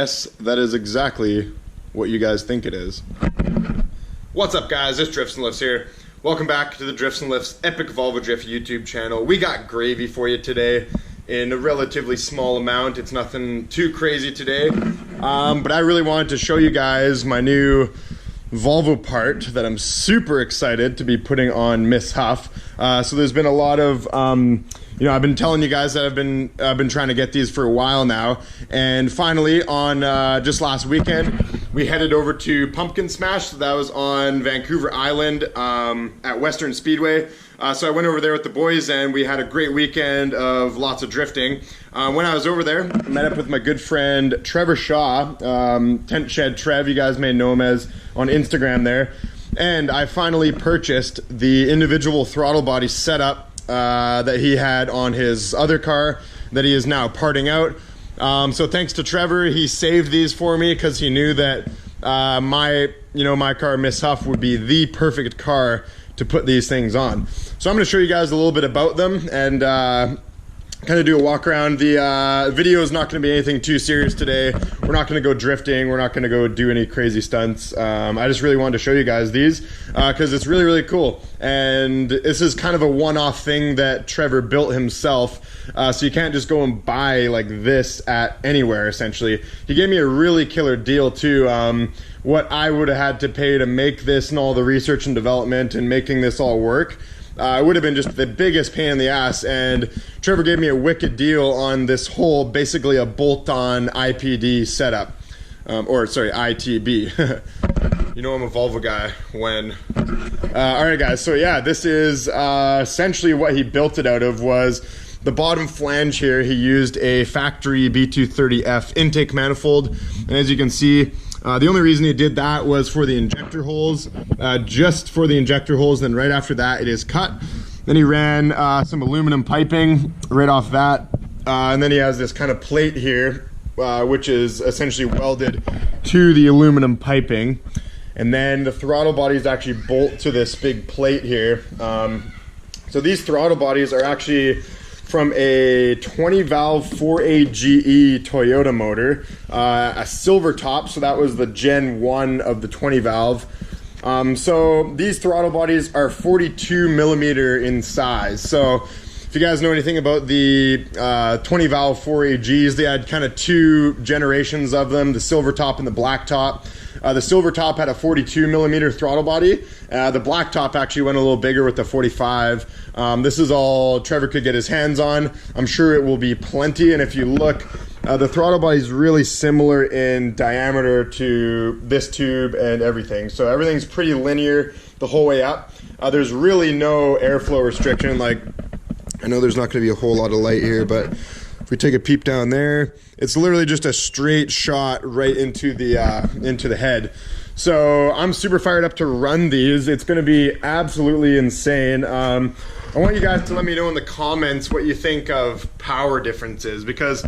yes, that is exactly what you guys think it is. What's up, guys? It's Drifts and Lifts here. Welcome back to the Drifts and Lifts Epic Volvo Drift YouTube channel. We got gravy for you today in a relatively small amount. It's nothing too crazy today, but I really wanted to show you guys my new Volvo part that I'm super excited to be putting on Miss Huff. So there's been a lot of, I've been telling you guys that I've been trying to get these for a while now, and finally on just last weekend we headed over to Pumpkin Smash. So that was on Vancouver Island at Western Speedway. So I went over there with the boys and we had a great weekend of lots of drifting. When I was over there, I met up with my good friend Trevor Shaw, Tent Shed Trev, you guys may know him as on Instagram there. And I finally purchased the individual throttle body setup that he had on his other car that he is now parting out. So thanks to Trevor, he saved these for me because he knew that my car Miss Huff would be the perfect car to put these things on. So I'm going to show you guys a little bit about them and kind of do a walk around. The video is not going to be anything too serious today. We're not going to go drifting. We're not going to go do any crazy stunts. I just really wanted to show you guys these because it's really, really cool. And this is kind of a one-off thing that Trevor built himself. So you can't just go and buy like this at anywhere, essentially. He gave me a really killer deal too. What I would have had to pay to make this and all the research and development and making this all work, it would have been just the biggest pain in the ass, and Trevor gave me a wicked deal on this whole, basically a bolt-on IPD setup, ITB. You know I'm a Volvo guy when... Alright guys, so yeah, this is essentially what he built it out of. Was the bottom flange here, he used a factory B230F intake manifold, and as you can see, the only reason he did that was for the injector holes, just for the injector holes. Then right after that it is cut. Then he ran some aluminum piping right off that, and then he has this kind of plate here, which is essentially welded to the aluminum piping. And then the throttle bodies actually bolt to this big plate here. So these throttle bodies are actually from a 20 valve 4AGE Toyota motor, a silver top, so that was the Gen 1 of the 20 valve. So these throttle bodies are 42 millimeter in size. So if you guys know anything about the 20 valve 4AGs, they had kind of two generations of them, the silver top and the black top. The silver top had a 42 millimeter throttle body. The black top actually went a little bigger with the 45. This is all Trevor could get his hands on. I'm sure it will be plenty, and if you look, the throttle body is really similar in diameter to this tube and everything. So everything's pretty linear the whole way up. There's really no airflow restriction. Like, I know there's not going to be a whole lot of light here, but if we take a peep down there, it's literally just a straight shot right into the head. So I'm super fired up to run these. It's going to be absolutely insane. I want you guys to let me know in the comments what you think of power differences, because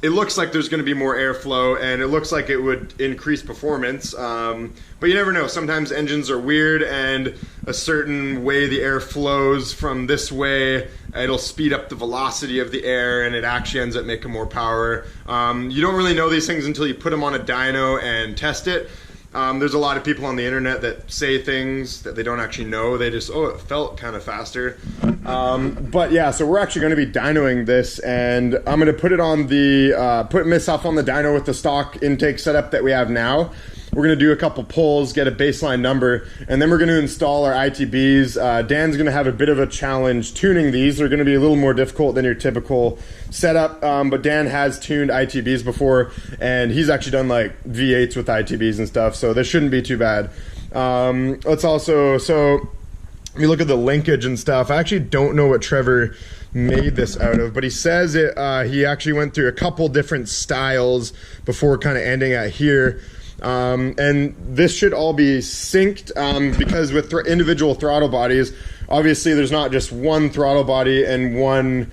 it looks like there's going to be more airflow and it looks like it would increase performance, but you never know. Sometimes engines are weird, and a certain way the air flows from this way, it'll speed up the velocity of the air and it actually ends up making more power. You don't really know these things until you put them on a dyno and test it. There's a lot of people on the internet that say things that they don't actually know. They just, oh, it felt kind of faster. But yeah, so we're actually going to be dynoing this, and I'm going to put it on the, put Miss Huff on the dyno with the stock intake setup that we have now. We're going to do a couple pulls, get a baseline number, and then we're going to install our ITBs. Dan's going to have a bit of a challenge tuning these. They're going to be a little more difficult than your typical setup, but Dan has tuned ITBs before, and he's actually done like V8s with ITBs and stuff, so this shouldn't be too bad. Let's also, so if you look at the linkage and stuff, I actually don't know what Trevor made this out of, but he says it. He actually went through a couple different styles before kind of ending at here. And this should all be synced, because with individual throttle bodies, obviously there's not just one throttle body and one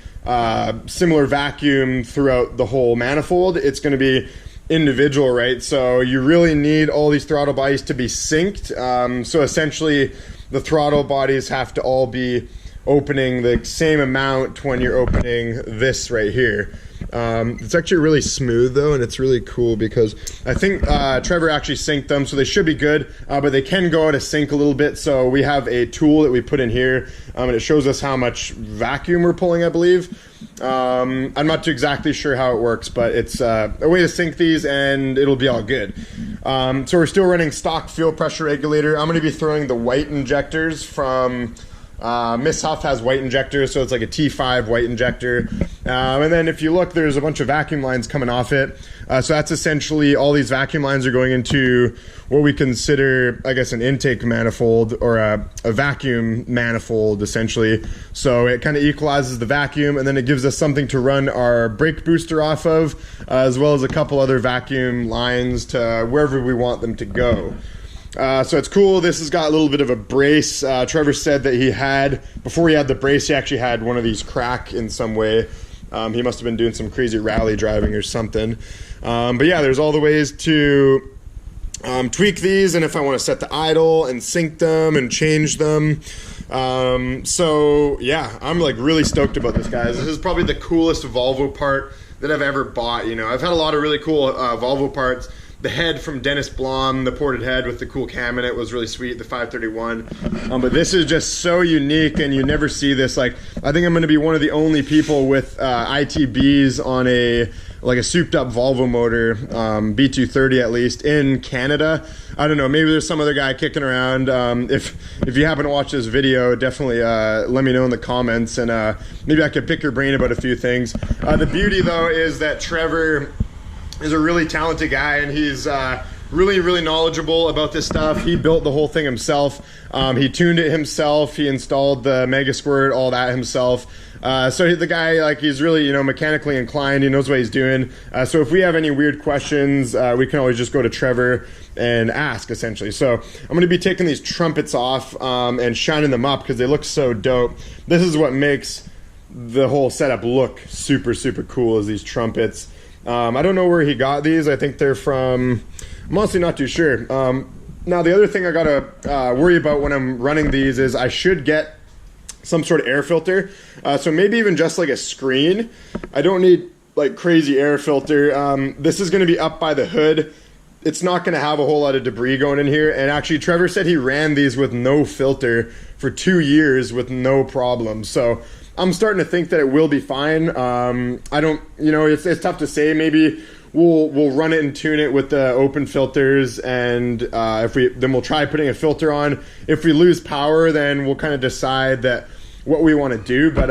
similar vacuum throughout the whole manifold. It's going to be individual, right? So you really need all these throttle bodies to be synced. So essentially the throttle bodies have to all be opening the same amount when you're opening this right here. It's actually really smooth though, and it's really cool because I think Trevor actually synced them, so they should be good, but they can go out of sync a little bit. So we have a tool that we put in here, and it shows us how much vacuum we're pulling, I believe. I'm not too exactly sure how it works, but it's a way to sync these and it'll be all good. So we're still running stock fuel pressure regulator. I'm going to be throwing the white injectors from Miss Huff has white injectors, so it's like a T5 white injector. And then if you look, there's a bunch of vacuum lines coming off it. So that's essentially all these vacuum lines are going into what we consider, I guess, an intake manifold or a vacuum manifold, essentially. So it kind of equalizes the vacuum, and then it gives us something to run our brake booster off of, as well as a couple other vacuum lines to wherever we want them to go. So it's cool. This has got a little bit of a brace. Trevor said that he had, before he had the brace, he actually had one of these crack in some way. He must have been doing some crazy rally driving or something. But yeah, there's all the ways to tweak these, and if I want to set the idle and sync them and change them. So yeah, I'm like really stoked about this, guys. This is probably the coolest Volvo part that I've ever bought. You know, I've had a lot of really cool Volvo parts. The head from Dennis Blom, the ported head with the cool cam in it, was really sweet, the 531. But this is just so unique, and you never see this. Like, I think I'm going to be one of the only people with ITBs on a souped up Volvo motor, B230 at least, in Canada. I don't know, maybe there's some other guy kicking around. If you happen to watch this video, definitely let me know in the comments, and maybe I could pick your brain about a few things. The beauty though is that Trevor is a really talented guy, and he's really knowledgeable about this stuff. He built the whole thing himself. He tuned it himself. He installed the Mega Squirt, all that himself. So the guy, like, he's really, you know, mechanically inclined. He knows what he's doing. So if we have any weird questions, we can always just go to Trevor and ask, essentially. So I'm going to be taking these trumpets off and shining them up because they look so dope. This is what makes the whole setup look super cool, is these trumpets. I don't know where he got these. I think they're from, I'm honestly not too sure. Now the other thing I gotta worry about when I'm running these is I should get some sort of air filter. So maybe even just like a screen. I don't need like crazy air filter. This is gonna be up by the hood. It's not gonna have a whole lot of debris going in here. And actually Trevor said he ran these with no filter for 2 years with no problem. So I'm starting to think that it will be fine. I don't, you know, it's tough to say. Maybe we'll run it and tune it with the open filters, and then we'll try putting a filter on. If we lose power, then we'll kind of decide that what we want to do. But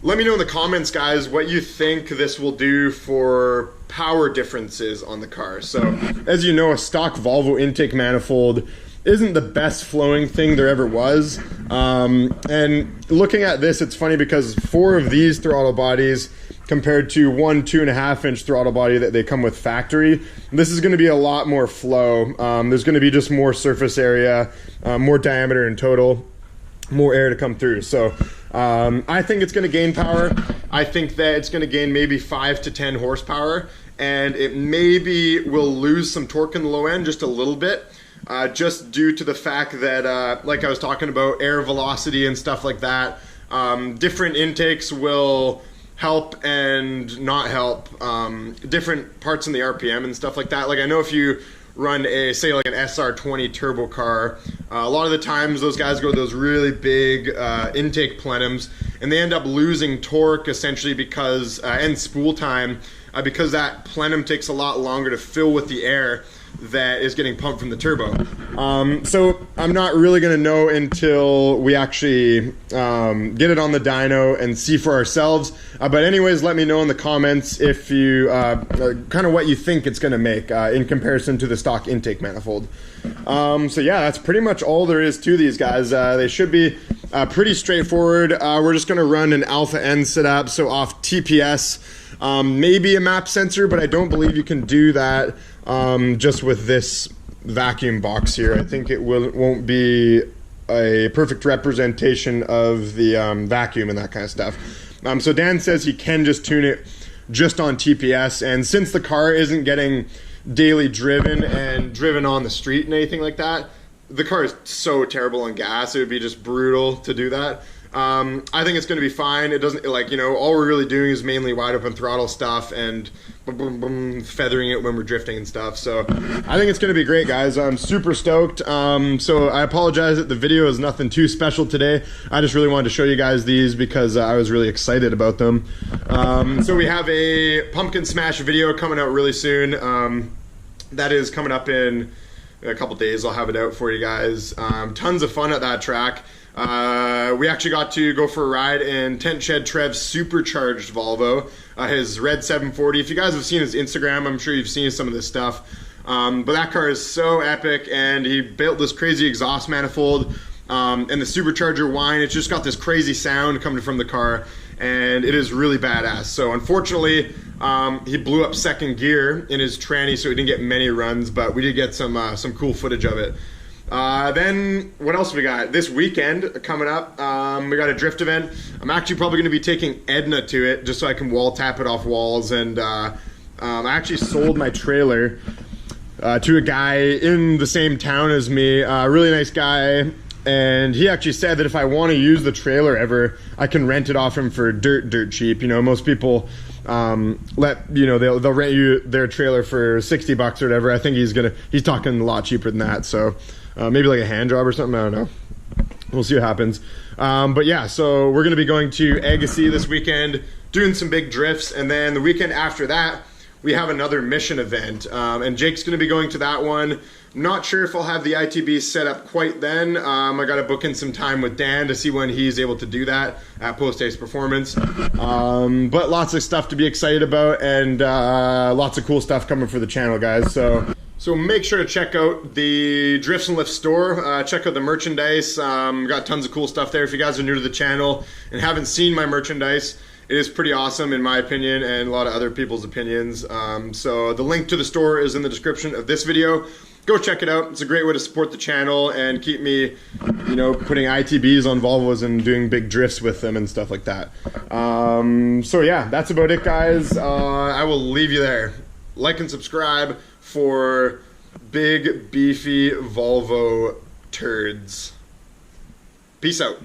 let me know in the comments, guys, what you think this will do for power differences on the car. So as you know, a stock Volvo intake manifold isn't the best flowing thing there ever was. And looking at this, it's funny because 4 of these throttle bodies compared to 1 2.5 inch throttle body that they come with factory, this is going to be a lot more flow. There's going to be just more surface area, more diameter in total, more air to come through. So I think it's going to gain power. I think that it's going to gain maybe 5 to 10 horsepower, and it maybe will lose some torque in the low end just a little bit. Just due to the fact that, like I was talking about, air velocity and stuff like that, different intakes will help and not help different parts in the RPM and stuff like that. Like, I know if you run a, say, like an SR20 turbo car, a lot of the times those guys go to those really big intake plenums, and they end up losing torque essentially because, and spool time, because that plenum takes a lot longer to fill with the air that is getting pumped from the turbo. So I'm not really going to know until we actually get it on the dyno and see for ourselves. But anyways, let me know in the comments if you kind of what you think it's going to make in comparison to the stock intake manifold. So yeah, that's pretty much all there is to these guys. They should be pretty straightforward. We're just going to run an alpha N setup, so off TPS, maybe a map sensor, but I don't believe you can do that just with this vacuum box here. I think it won't be a perfect representation of the vacuum and that kind of stuff. So Dan says he can just tune it just on TPS, and since the car isn't getting daily driven and driven on the street and anything like that, the car is so terrible on gas, it would be just brutal to do that. I think it's going to be fine. It doesn't, like, you know, all we're really doing is mainly wide open throttle stuff and boom, boom, boom, feathering it when we're drifting and stuff. So I think it's going to be great, guys. I'm super stoked. So I apologize that the video is nothing too special today. I just really wanted to show you guys these because I was really excited about them. So we have a pumpkin smash video coming out really soon. That is coming up in a couple days. I'll have it out for you guys. Tons of fun at that track. We actually got to go for a ride in Tent Shed Trev's supercharged Volvo, his red 740. If you guys have seen his Instagram, I'm sure you've seen some of this stuff. But that car is so epic, and he built this crazy exhaust manifold, and the supercharger whine. It's just got this crazy sound coming from the car, and it is really badass. So unfortunately, he blew up second gear in his tranny, so he didn't get many runs, but we did get some cool footage of it. Then what else we got? This weekend coming up, we got a drift event. I'm actually probably going to be taking Edna to it just so I can wall tap it off walls. And I actually sold my trailer to a guy in the same town as me, a really nice guy. And he actually said that if I want to use the trailer ever, I can rent it off him for dirt cheap. You know, most people they'll rent you their trailer for $60 or whatever. I think he's talking a lot cheaper than that. So maybe like a hand job or something. I don't know. We'll see what happens. But yeah, so we're gonna be going to Agassiz this weekend, doing some big drifts, and then the weekend after that, we have another mission event, and Jake's gonna be going to that one. Not sure if I'll have the ITB set up quite then. I got to book in some time with Dan to see when he's able to do that at post-ace performance. But lots of stuff to be excited about, and lots of cool stuff coming for the channel, guys. So make sure to check out the Drifts and Lifts store. Check out the merchandise. Got tons of cool stuff there. If you guys are new to the channel and haven't seen my merchandise, it is pretty awesome in my opinion and a lot of other people's opinions. So the link to the store is in the description of this video. Go check it out. It's a great way to support the channel and keep me, you know, putting ITBs on Volvos and doing big drifts with them and stuff like that. So yeah, that's about it, guys. I will leave you there. Like and subscribe for big, beefy Volvo turds. Peace out.